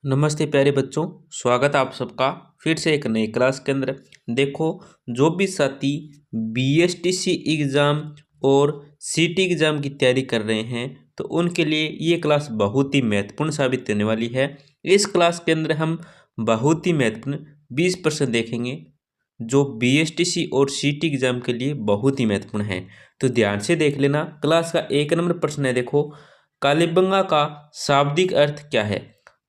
नमस्ते प्यारे बच्चों। स्वागत है आप सबका फिर से एक नई क्लास के अंदर। देखो, जो भी साथी बीएसटीसी एग्ज़ाम और सीटी एग्ज़ाम की तैयारी कर रहे हैं तो उनके लिए ये क्लास बहुत ही महत्वपूर्ण साबित होने वाली है। इस क्लास के अंदर हम बहुत ही महत्वपूर्ण 20 प्रश्न देखेंगे जो बीएसटीसी और सीटी एग्ज़ाम के लिए बहुत ही महत्वपूर्ण है। तो ध्यान से देख लेना। क्लास का 1 नंबर प्रश्न है। देखो, कालीबंगा का शाब्दिक अर्थ क्या है?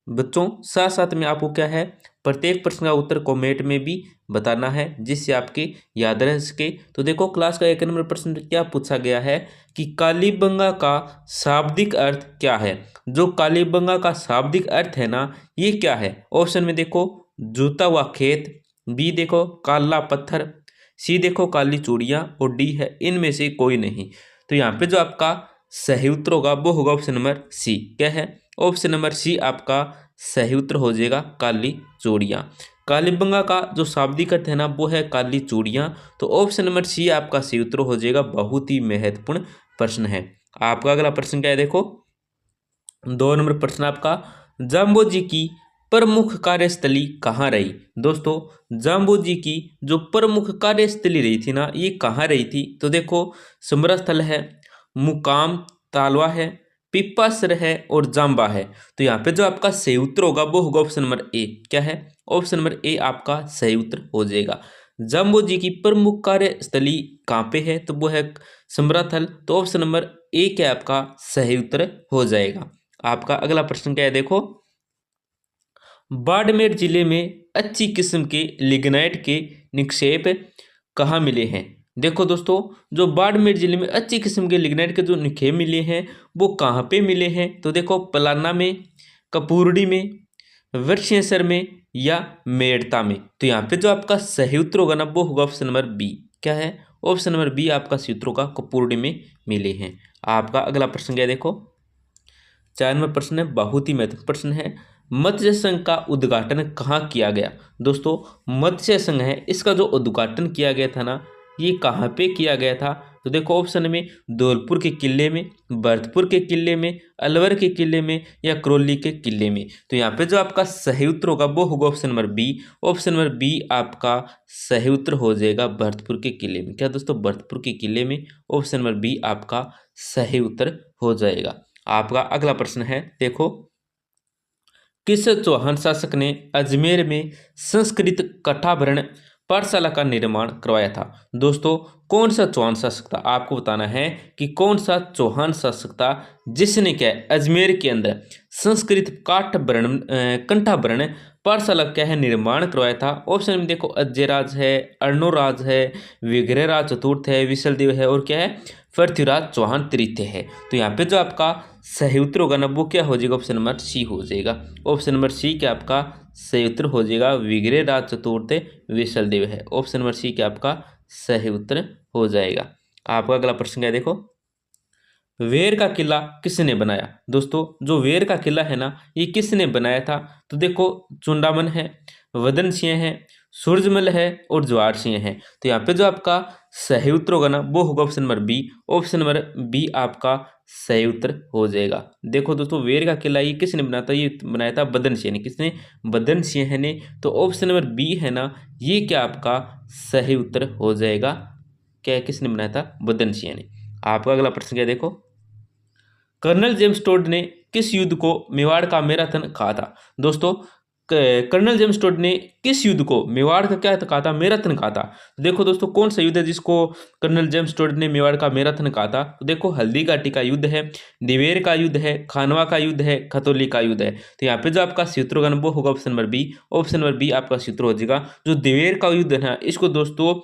बच्चों, साथ साथ में आपको क्या है, प्रत्येक प्रश्न का उत्तर कमेंट में भी बताना है जिससे आपके याद रह सके। तो देखो, क्लास का 1 नंबर प्रश्न क्या पूछा गया है कि कालीबंगा का शाब्दिक अर्थ क्या है। जो कालीबंगा का शाब्दिक अर्थ है ना, ये क्या है? ऑप्शन में देखो, जूता हुआ खेत, बी देखो काला पत्थर, सी देखो काली चूड़ियाँ, और डी है इनमें से कोई नहीं। तो यहाँ पे जो आपका सही उत्तर होगा वो होगा ऑप्शन नंबर सी। क्या है? ऑप्शन नंबर सी आपका सही उत्तर हो जाएगा, काली चूड़ियाँ। कालीबंगा का जो शाब्दिक अर्थ है ना वो है काली चूड़ियाँ। तो ऑप्शन नंबर सी आपका सही उत्तर हो जाएगा। बहुत ही महत्वपूर्ण प्रश्न है। आपका अगला प्रश्न क्या है? देखो, 2 नंबर प्रश्न आपका, जाम्बोजी की प्रमुख कार्यस्थली कहाँ रही? दोस्तों, जाम्बोजी की जो प्रमुख कार्यस्थली रही थी ना, ये कहाँ रही थी? तो देखो, समरा स्थल है, मुकाम तालवा है, पिप्पासर है और जाम्बा है। तो यहाँ पे जो आपका सही उत्तर होगा वो होगा ऑप्शन नंबर ए। क्या है? ऑप्शन नंबर ए आपका सही उत्तर हो जाएगा। जाम्बोजी की प्रमुख कार्यस्थली कहाँ पे है? तो वो है समराथल। तो ऑप्शन नंबर ए क्या आपका सही उत्तर हो जाएगा। आपका अगला प्रश्न क्या है? देखो, बाड़मेर जिले में अच्छी किस्म के लिग्नाइट के निक्षेप कहाँ मिले हैं? देखो दोस्तों, जो बाड़मेर जिले में अच्छी किस्म के लिग्नाइट के जो निक्षेप मिले हैं वो कहाँ पे मिले हैं? तो देखो, पलाना में, कपूरडी में, वृक्षेश्वर में या मेड़ता में। तो यहाँ पे जो आपका सही उत्तर होगा ना वो होगा ऑप्शन नंबर बी। क्या है? ऑप्शन नंबर बी आपका सही उत्तर होगा, कपूरडी में मिले हैं। आपका अगला प्रश्न क्या है? देखो, 4 नंबर प्रश्न है, बहुत ही महत्वपूर्ण प्रश्न है। मत्स्य संघ का उद्घाटन कहाँ किया गया? दोस्तों, मत्स्य संघ है, इसका जो उद्घाटन किया गया था ना, ये कहाँ पे किया गया था? तो देखो, ऑप्शन में धौलपुर के किले में, भरतपुर के किले में, अलवर के किले में या करौली के किले में। तो यहाँ पे जो आपका सही उत्तर होगा वो होगा option number B. Option number B आपका सही उत्तर हो जाएगा, भरतपुर के किले में। क्या दोस्तों? भरतपुर के किले में। ऑप्शन नंबर बी आपका सही उत्तर हो जाएगा। आपका अगला प्रश्न है। देखो, किस चौहान शासक ने अजमेर में संस्कृत कथाभरण पाठशाला का निर्माण करवाया था? दोस्तों, कौन सा चौहान शासक था? आपको बताना है कि कौन सा चौहान शासक था जिसने क्या है, अजमेर के अंदर संस्कृत कंठाभरण पाठशाला क्या है निर्माण करवाया था। ऑप्शन में देखो, अजयराज है, अर्णोराज है, विग्रहराज चतुर्थ है, विशलदेव है और क्या है, पृथ्वीराज चौहान तृतीय है। तो यहाँ पे जो आपका सही उत्तर होगा ना वो क्या हो जाएगा? ऑप्शन नंबर सी हो जाएगा। ऑप्शन नंबर सी क्या आपका सही उत्तर हो जाएगा, विग्रहराज चतुर्थ विशलदेव है। ऑप्शन नंबर सी क्या आपका सही उत्तर हो जाएगा। आपका अगला प्रश्न क्या है? देखो, वेर का किला किसने बनाया? दोस्तों, जो वेर का किला है ना, ये किसने बनाया था? तो देखो, चुंडामन है, वदन सिंह है, सूरजमल है और जवाहर सिंह है। तो यहाँ पे जो आपका सही उत्तर होगा ना वो होगा option number B. Option number B आपका सही उत्तर हो जाएगा। देखो दोस्तों, वेर का किला ये किसने बनाया था? ये बनाया था बदन सिंह ने। किसने? बदन सिंह ने। तो ऑप्शन नंबर बी है ना, ये क्या आपका सही उत्तर हो जाएगा। क्या किसने बनाया था? बदन सिंह ने। आपका अगला प्रश्न क्या है? देखो, कर्नल जेम्स टोड ने किस युद्ध को मेवाड़ का मैराथन कहा था? दोस्तों, कर्नल जेम्स टोड ने किस युद्ध को मेवाड़ का क्या कहा था? मैराथन कहा था। तो देखो दोस्तों, कौन सा युद्ध है जिसको कर्नल जेम्स टोड ने मेवाड़ का मैराथन कहा था? तो देखो, हल्दी घाटी का युद्ध है, दिवेर का युद्ध है, खानवा का युद्ध है, खतौली का युद्ध है। तो यहाँ पे जो आपका सूत्र होगा वो होगा option number B. Option number B आपका सूत्र हो जाएगा। जो दिवेर का युद्ध है ना, इसको दोस्तों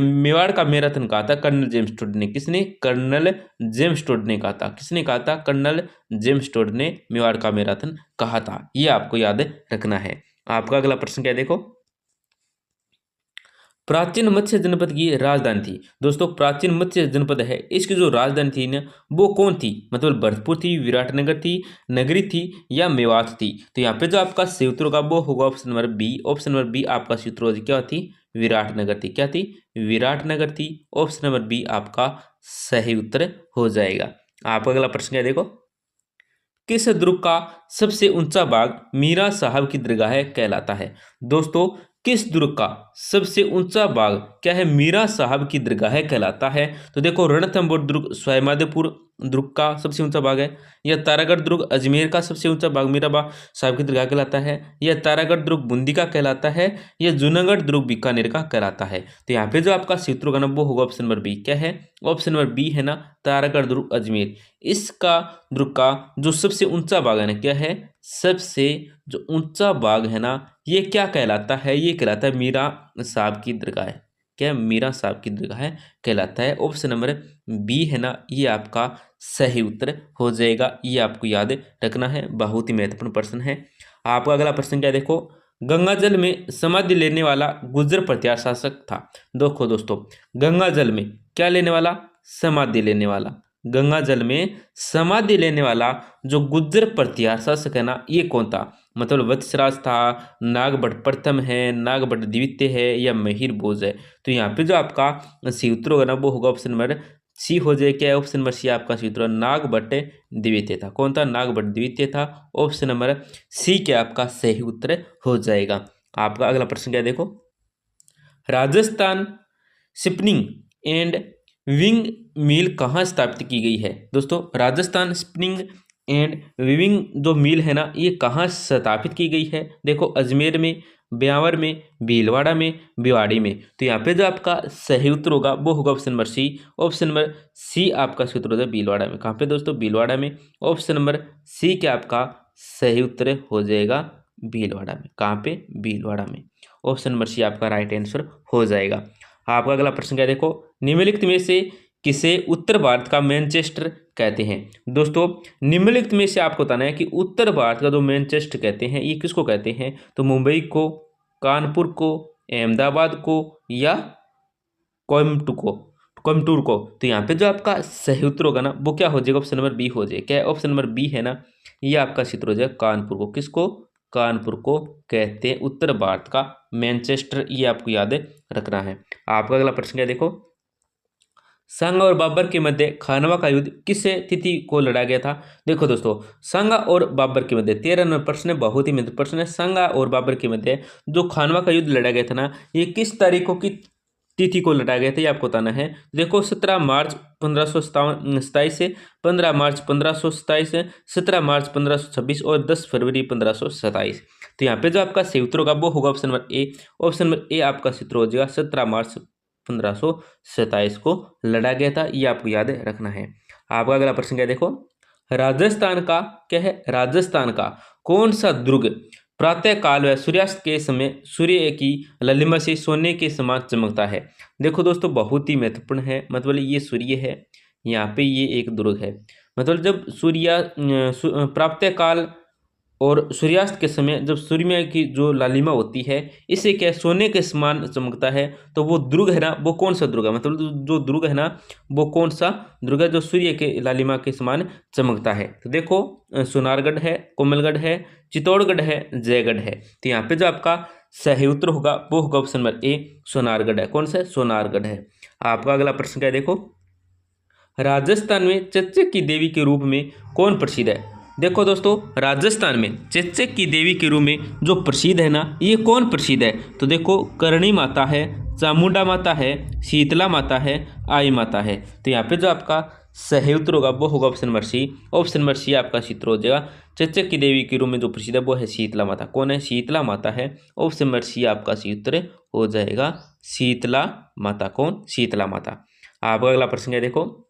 मेवाड़ का मैराथन कहा था कर्नल जेम्स टोड ने। किसने? कर्नल जेम्स टोड ने कहा था। किसने कहा था? कर्नल जेम्स टोड ने मेवाड़ का मैराथन कहा था। ये आपको याद रखना है। आपका अगला प्रश्न क्या है? देखो, प्राचीन मत्स्य जनपद की राजधानी थी। दोस्तों, प्राचीन मत्स्य जनपद है, इसकी जो राजधानी थी ना वो कौन थी? मतलब भरतपुर थी, विराटनगर थी, नगरी थी या मेवात थी? तो यहाँ पे जो आपका सही उत्तर होगा वो होगा option number B. Option number B आपका सही उत्तर होगा, क्या थी? विराटनगर थी। क्या थी? विराटनगर थी। ऑप्शन नंबर बी आपका सही उत्तर हो जाएगा। आपका अगला प्रश्न क्या है? देखो, किस दुर्ग का सबसे ऊंचा बाग मीरा साहब की दरगाह कहलाता है? दोस्तों, किस दुर्ग का सबसे ऊंचा बाग क्या है? मीरा साहब की दरगाह कहलाता है। तो देखो, रणथंभौर दुर्ग सवाईमाधोपुर दुर्ग का सबसे ऊंचा बाग है, या तारागढ़ दुर्ग अजमेर का सबसे ऊंचा बाग मीरा साहब की दरगाह कहलाता है, या तारागढ़ दुर्ग बूंदी का कहलाता है, या जूनागढ़ दुर्ग बीकानेर का कहलाता है? तो यहाँ पे जो आपका सूत्र होगा ना वो होगा ऑप्शन नंबर बी। क्या है? ऑप्शन नंबर बी है ना, तारागढ़ दुर्ग अजमेर। इसका दुर्ग का जो सबसे ऊंचा बाग है ना, क्या है? सबसे जो ऊंचा बाग है ना, ये क्या कहलाता है? ये कहलाता है मीरा साहब की दरगाह। क्या? मीरा साहब की दरगाह कहलाता है। ऑप्शन नंबर बी है ना, ये आपका सही उत्तर हो जाएगा। ये आपको याद रखना है, बहुत ही महत्वपूर्ण प्रश्न है। आपका अगला प्रश्न क्या देखो, गंगा जल में समाधि लेने वाला गुर्जर प्रतिहार शासक था? देखो दोस्तों, गंगा जल में क्या लेने वाला? समाधि लेने वाला। गंगा जल में समाधि लेने वाला जो गुर्जर प्रतिहार शासक है ना, ये कौन था? मतलब वत्सराज था, नागभट्ट प्रथम है, नागभट्ट द्वितीय है, या महिर भोज है? तो यहाँ पे जो आपका सी उत्तर होगा ना वो होगा ऑप्शन नंबर सी हो जाए। क्या है? ऑप्शन नंबर सी आपका सी उत्तर नागभट्ट द्वितीय था। कौन था? नागभट्ट द्वितीय था। ऑप्शन नंबर सी क्या आपका सही उत्तर हो जाएगा। आपका अगला प्रश्न क्या देखो, राजस्थान स्पिनिंग एंड विंग मिल कहाँ स्थापित की गई है? दोस्तों, राजस्थान स्पिनिंग एंड विविंग जो मिल है ना, ये कहाँ स्थापित की गई है? देखो, अजमेर में, ब्यावर में, भीलवाड़ा में, भिवाड़ी में। तो यहाँ पे जो आपका सही उत्तर होगा वो होगा option number C. Option number C आपका सही उत्तर होगा भीलवाड़ा में। कहाँ पे दोस्तों? भीलवाड़ा में। ऑप्शन नंबर सी क्या आपका सही उत्तर हो जाएगा? भीलवाड़ा में। कहाँ पे? भीलवाड़ा में। ऑप्शन नंबर सी आपका राइट आंसर हो जाएगा। आपका अगला प्रश्न क्या देखो, निम्नलिखित में से किसे उत्तर भारत का मैनचेस्टर कहते हैं? दोस्तों, निम्नलिखित में से आपको बताना है कि उत्तर भारत का जो मैनचेस्टर कहते हैं ये किसको कहते हैं? तो मुंबई को, कानपुर को, अहमदाबाद को, या कोयम्बटूर को? तो यहाँ पे जो आपका सही उत्तर होगा ना वो क्या हो जाएगा? ऑप्शन नंबर बी हो जाएगा। क्या है? ऑप्शन नंबर बी है ना, ये आपका सूत्र हो जाएगा कानपुर को। किसको? कानपुर को कहते हैं उत्तर भारत का मैनचेस्टर। ये आपको याद रखना है। आपका अगला प्रश्न क्या देखो, संगा और बाबर के मध्य खानवा का युद्ध किस तिथि को लड़ा गया था? देखो दोस्तों, संगा और बाबर के मध्य 13 नंबर प्रश्न है, बहुत ही महत्वपूर्ण प्रश्न है। संगा और बाबर के मध्य जो खानवा का युद्ध लड़ा गया था ना, ये किस तारीखों की तिथि को लड़ा गया था? ये आपको बताना है। देखो, 17 मार्च 1527 से 15 मार्च 1527 से 17 मार्च 1526 और 10 फरवरी 1527। तो यहाँ पे जो आपका सही उत्तर होगा वो होगा option number A. Option number A आपका सूत्र हो जाएगा 17 मार्च 1527 को लड़ा गया था। ये आपको याद रखना है। आपका अगला प्रश्न क्या देखो, राजस्थान का क्या है? राजस्थान का कौन सा दुर्ग प्रातः काल व सूर्यास्त के समय सूर्य की ललिमा से सोने के समान चमकता है? देखो दोस्तों, बहुत ही महत्वपूर्ण है। मतलब ये सूर्य है, यहाँ पे ये एक दुर्ग है। मतलब जब प्रातः काल और सूर्यास्त के समय जब सूर्य की जो लालिमा होती है इसे क्या सोने के समान चमकता है, तो वो दुर्ग है ना वो कौन सा दुर्ग है? मतलब जो दुर्ग है ना वो कौन सा दुर्ग है जो सूर्य के लालिमा के समान चमकता है? तो देखो, सोनारगढ़ है, कोमलगढ़ है, चित्तौड़गढ़ है, जयगढ़ है। तो यहाँ पे जो आपका सही उत्तर होगा वो होगा ऑप्शन नंबर ए, सोनारगढ़ है। कौन सा? सोनारगढ़ है। आपका अगला प्रश्न क्या है देखो, राजस्थान में चच्चक की देवी के रूप में कौन प्रसिद्ध है? देखो दोस्तों, राजस्थान में चच्चक की देवी के रूप में जो प्रसिद्ध है ना, ये कौन प्रसिद्ध है? तो देखो, करणी माता है, चामुंडा माता है, शीतला माता है, आई माता है। तो यहाँ पे जो आपका सही उत्तर होगा वो होगा option number C. Option number C आपका सूत्र हो जाएगा। चच्चक की देवी के रूप में जो प्रसिद्ध है वो है शीतला माता। कौन है? शीतला माता है। ऑप्शन नंबर सी आपका सूत्र हो जाएगा शीतला माता। कौन? शीतला माता। आपका अगला प्रश्न है देखो,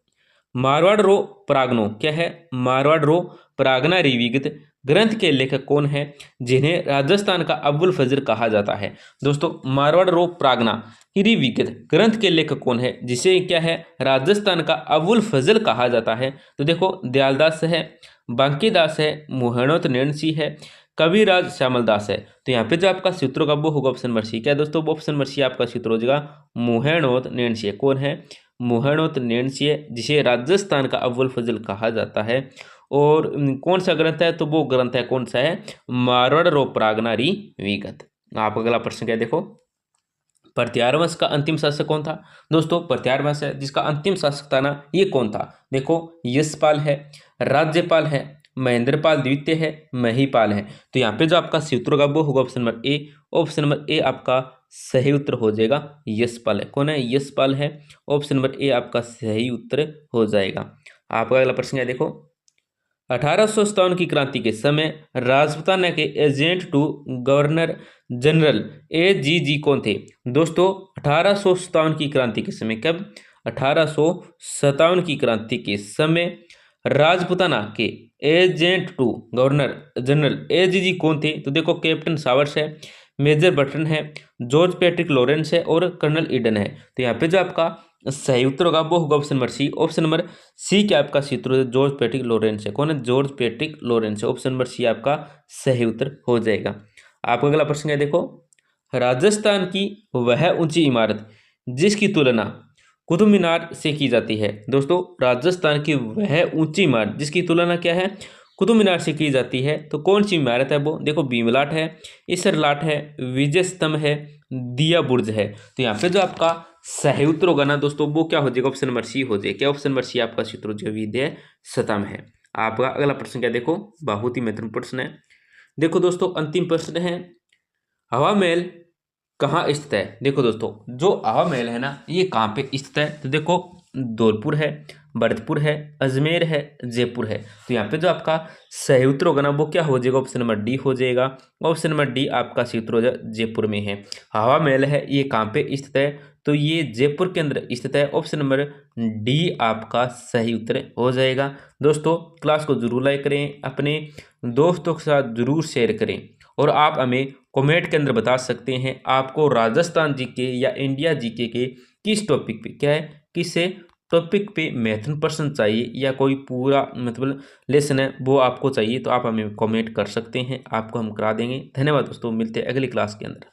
मारवाड़ रो प्रागनो क्या है? मारवाड़ रो प्रागना रिविगत ग्रंथ के लेखक कौन है जिन्हें राजस्थान का अबुल फजल कहा जाता है? दोस्तों, मारवाड़ रो प्रागना रिविगत ग्रंथ के लेखक कौन है जिसे क्या है राजस्थान का अबुल फजल कहा जाता है? तो देखो, दयालदास है, बांकीदास है, मोहनोत नैणसी है, कविराज श्यामलदास है। तो यहाँ पे जो आपका सूत्र होगा वो होगा ऑप्शन नंबर सी। क्या दोस्तों? ऑप्शन नंबर सी आपका सूत्र हो जाएगा मोहनोत नैणसी। कौन है? मोहनोत नैणसी, जिसे राजस्थान का अव्वल फजल कहा जाता है। और कौन सा ग्रंथ है? तो वो ग्रंथ है कौन सा है? मारवाड़ रो प्रागना रिविगत। आप अगला प्रश्न क्या देखो, प्रत्यार वंश का अंतिम शासक कौन था? दोस्तों, प्रत्यार वंश है जिसका अंतिम शासक था ना, ये कौन था? देखो, यशपाल है, राज्यपाल है, महेंद्रपाल द्वितीय है, महिपाल है। तो यहाँ पे जो आपका सही उत्तर होगा वो होगा option number A. Option number A आपका सही उत्तर हो जाएगा। यशपाल है, कौन है? यशपाल है। ऑप्शन नंबर ए आपका सही उत्तर हो जाएगा। आपका अगला प्रश्न है, देखो 1857 की क्रांति के समय राजपूताना के agent to governor general AGG कौन थे? दोस्तों 1857 की क्रांति के समय, कब? 1857 की क्रांति के समय राजपूताना के agent to governor general AGG कौन थे? तो देखो कैप्टन सावर्स है, मेजर बटन है, जॉर्ज पैट्रिक लॉरेंस है और कर्नल ईडन है। तो यहाँ पे जो आपका सही उत्तर होगा वो होगा option number C. Option number C क्या आपका सही उत्तर? जॉर्ज पैट्रिक लॉरेंस है, कौन है? जॉर्ज पैट्रिक लॉरेंस है। ऑप्शन नंबर सी आपका सही उत्तर हो जाएगा। आपका अगला प्रश्न है, देखो राजस्थान की वह ऊंची इमारत जिसकी तुलना कुतुब मीनार से की जाती है। दोस्तों राजस्थान की वह ऊंची इमारत जिसकी तुलना क्या है? कुतुब मीनार से की जाती है। तो कौन सी इमारत है वो? देखो भीमलाट है, इसरलाट है, विजय स्तंभ है, दिया बुर्ज है। तो यहाँ पे जो आपका सही उत्तर होगा ना दोस्तों वो क्या हो जाएगा? ऑप्शन नंबर सी हो जाएगा। क्या ऑप्शन नंबर सी आपका सही उत्तर हो जाएगा? विजय स्तंभ है। आपका अगला प्रश्न क्या, देखो बहुत ही महत्वपूर्ण प्रश्न है। देखो दोस्तों अंतिम प्रश्न है, हवा महल कहाँ स्थित है? देखो दोस्तों जो हवा महल है ना ये कहाँ पे स्थित है? तो देखो धौलपुर है, भरतपुर है, अजमेर है, जयपुर है। तो यहाँ पे जो आपका सही उत्तर होगा ना वो क्या हो जाएगा? ऑप्शन नंबर डी हो जाएगा। ऑप्शन नंबर डी आपका सही उत्तर हो जाएगा, जयपुर में है। हवा महल है ये कहाँ पे स्थित है? तो ये जयपुर के अंदर स्थित है। ऑप्शन नंबर डी आपका सही उत्तर हो जाएगा। दोस्तों क्लास को जरूर लाइक करें, अपने दोस्तों के साथ जरूर शेयर करें और आप हमें कमेंट के अंदर बता सकते हैं आपको राजस्थान जीके या इंडिया जीके के किस टॉपिक पे क्या है, किस टॉपिक पे महत्वपूर्ण प्रश्न चाहिए या कोई पूरा मतलब लेसन है वो आपको चाहिए। तो आप हमें कमेंट कर सकते हैं, आपको हम करा देंगे। धन्यवाद दोस्तों, मिलते हैं अगली क्लास के अंदर।